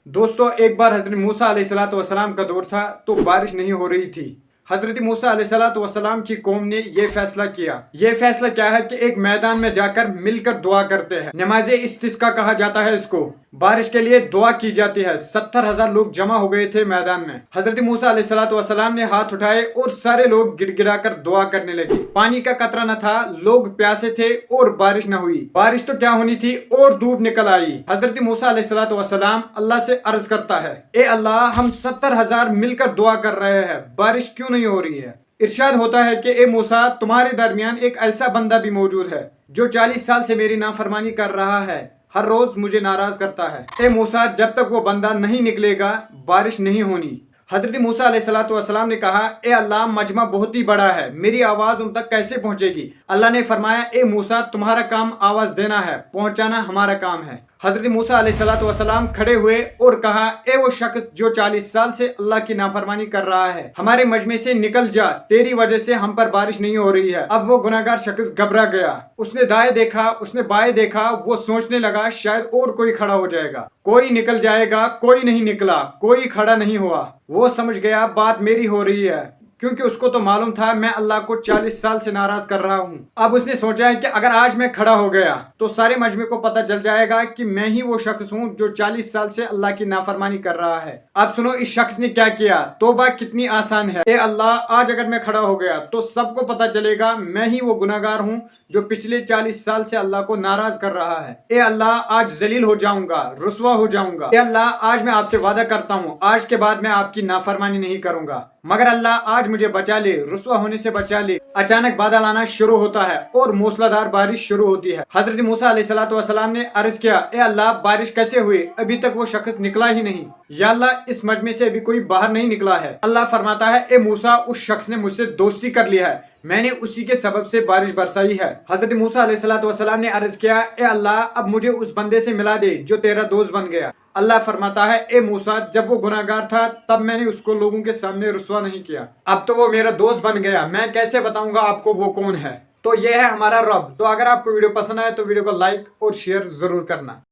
दोस्तों एक बार हजरत मूसा अलैहिस्सलाम का दौर था तो बारिश नहीं हो रही थी। हजरत मूसा अलैहिस्सलाम की कौम ने यह फैसला किया। यह फैसला क्या है कि एक मैदान में जाकर मिलकर दुआ करते हैं। नमाज इस्तिस्का कहा जाता है इसको। बारिश के लिए दुआ की जाती है। 70,000 लोग जमा हो गए थे मैदान में। हजरत मूसा अलैहिस्सलाम ने हाथ उठाए और सारे लोग गिड़गिड़ाकर दुआ करने लगे। पानी का कतरा न था, लोग प्यासे थे और बारिश न हुई। बारिश तो क्या होनी थी और धूप निकल आई। हजरत मूसा अलैहिस्सलाम अल्लाह से अर्ज करता है, ए अल्लाह, हम 70,000 मिलकर दुआ कर रहे हैं, बारिश क्यों नहीं हो रही है। इरशाद होता है कि ए मूसा, तुम्हारे दरमियान एक ऐसा बंदा भी मौजूद है जो 40 साल से मेरी नाफरमानी कर रहा है, हर रोज मुझे नाराज करता है। ए मूसा, जब तक वो बंदा नहीं निकलेगा बारिश नहीं होनी। हजरत मूसा अलैहिस्सलाम ने कहा, ए अल्लाह, मजमा बहुत ही बड़ा है, मेरी आवाज उन तक कैसे पहुंचेगी। अल्लाह ने फरमाया, ए मूसा, तुम्हारा काम आवाज देना है, पहुंचाना हमारा काम है। हजरत मूसा अलैहिस्सलाम खड़े हुए और कहा, ए वो शख्स जो 40 साल से अल्लाह की नाफरमानी कर रहा है, हमारे मजमे से निकल जा, तेरी वजह से हम पर बारिश नहीं हो रही है। अब वो गुनाहगार शख्स घबरा गया। उसने दाएं देखा, उसने बाएं देखा, वो सोचने लगा शायद और कोई खड़ा हो जाएगा, कोई निकल जाएगा। कोई नहीं निकला, कोई खड़ा नहीं हुआ। वो समझ गया बात मेरी हो रही है, क्योंकि उसको तो मालूम था मैं अल्लाह को 40 साल से नाराज कर रहा हूँ। अब उसने सोचा है कि अगर आज मैं खड़ा हो गया तो सारे मजमे को पता चल जाएगा कि मैं ही वो शख्स हूँ जो 40 साल से अल्लाह की नाफरमानी कर रहा है। अब सुनो इस शख्स ने क्या किया। तौबा कितनी आसान है। ए अल्लाह, आज अगर मैं खड़ा हो गया तो सबको पता चलेगा मैं ही वो गुनाहगार हूँ जो पिछले 40 साल से अल्लाह को नाराज कर रहा है। ए अल्लाह, आज जलील हो जाऊंगा, रुसवा हो जाऊंगा। ए अल्लाह, आज मैं आपसे वादा करता हूँ आज के बाद मैं आपकी नाफरमानी नहीं करूंगा। मगर अल्लाह, आज मुझे बचा ले, रुसवा होने से बचा ले। अचानक बादल आना शुरू होता है और मूसलाधार बारिश शुरू होती है। हजरत मूसा अलैहिस्सलाम ने अर्ज किया, ए अल्लाह, बारिश कैसे हुई, अभी तक वो शख्स निकला ही नहीं। या अल्लाह, इस मजमे से अभी कोई बाहर नहीं निकला है। अल्लाह फरमाता है, ए मूसा, उस शख्स ने मुझसे दोस्ती कर लिया है, मैंने उसी के सबब से बारिश बरसाई है। हजरत मूसा अलैहिस्सलाम ने अर्ज किया, ए अल्लाह, अब मुझे उस बंदे से मिला दे जो तेरा दोस्त बन गया। अल्लाह फरमाता है, ए मूसा, जब वो गुनाहगार था तब मैंने उसको लोगों के सामने रुसवा नहीं किया, अब तो वो मेरा दोस्त बन गया, मैं कैसे बताऊंगा आपको वो कौन है। तो ये है हमारा रब। तो अगर आपको वीडियो पसंद आए तो वीडियो को लाइक और शेयर जरूर करना।